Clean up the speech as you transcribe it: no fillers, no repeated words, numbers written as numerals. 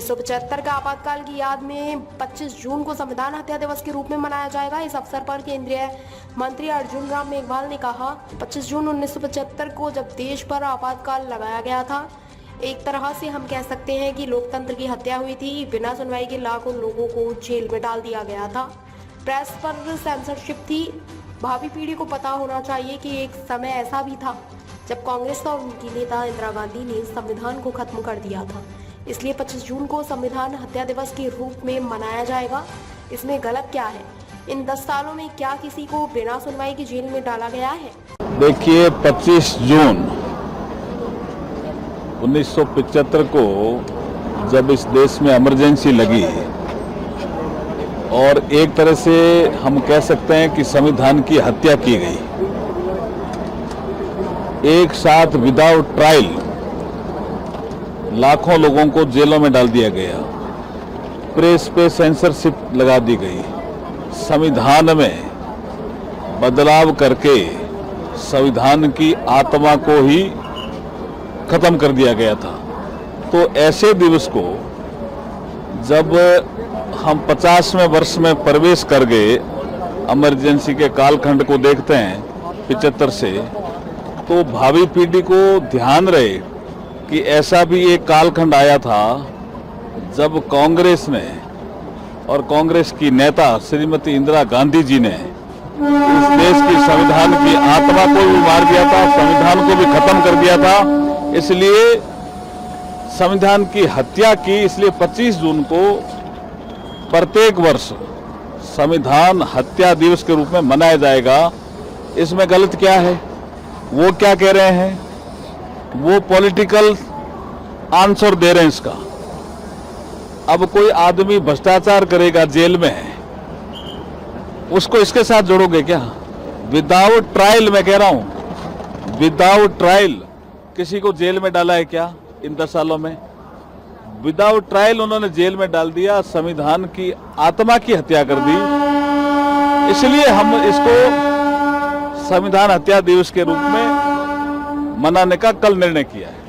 1975 का आपातकाल की याद में 25 जून को संविधान हत्या दिवस के रूप में मनाया जाएगा। इस अवसर पर केंद्रीय मंत्री अर्जुन राम मेघवाल ने कहा, 25 जून 1975 को जब देश पर आपातकाल लगाया गया था, एक तरह से हम कह सकते हैं कि लोकतंत्र की हत्या हुई थी। बिना सुनवाई के लाखों लोगों को जेल में डाल दिया गया था। प्रेस पर सेंसरशिप थी। भावी पीढ़ी को पता होना चाहिए कि एक समय ऐसा भी था जब कांग्रेस और उनकी नेता इंदिरा गांधी ने संविधान को खत्म कर दिया था। इसलिए 25 जून को संविधान हत्या दिवस के रूप में मनाया जाएगा। इसमें गलत क्या है? इन 10 सालों में क्या किसी को बिना सुनवाई की जेल में डाला गया है? देखिए, 25 जून 1975 को जब इस देश में इमरजेंसी लगी और एक तरह से हम कह सकते हैं कि संविधान की हत्या की गई, एक साथ विदाउट ट्रायल लाखों लोगों को जेलों में डाल दिया गया, प्रेस पे सेंसरशिप लगा दी गई, संविधान में बदलाव करके संविधान की आत्मा को ही खत्म कर दिया गया था। तो ऐसे दिवस को जब हम 50वें वर्ष में प्रवेश कर गए, इमरजेंसी के कालखंड को देखते हैं 75 से, तो भावी पीढ़ी को ध्यान रहे कि ऐसा भी एक कालखंड आया था जब कांग्रेस ने और कांग्रेस की नेता श्रीमती इंदिरा गांधी जी ने इस देश की संविधान की आत्मा को भी मार दिया था, संविधान को भी खत्म कर दिया था। इसलिए संविधान की हत्या की, इसलिए 25 जून को प्रत्येक वर्ष संविधान हत्या दिवस के रूप में मनाया जाएगा। इसमें गलत क्या है? वो क्या कह रहे हैं? वो पॉलिटिकल आंसर दे रहे हैं इसका। अब कोई आदमी भ्रष्टाचार करेगा जेल में, उसको इसके साथ जोड़ोगे क्या? विदाउट ट्रायल, मैं कह रहा हूं, विदाउट ट्रायल किसी को जेल में डाला है क्या इन 10 सालों में? विदाउट ट्रायल उन्होंने जेल में डाल दिया, संविधान की आत्मा की हत्या कर दी। इसलिए हम इसको संविधान हत्या दिवस के रूप में मनाने का कल निर्णय किया है।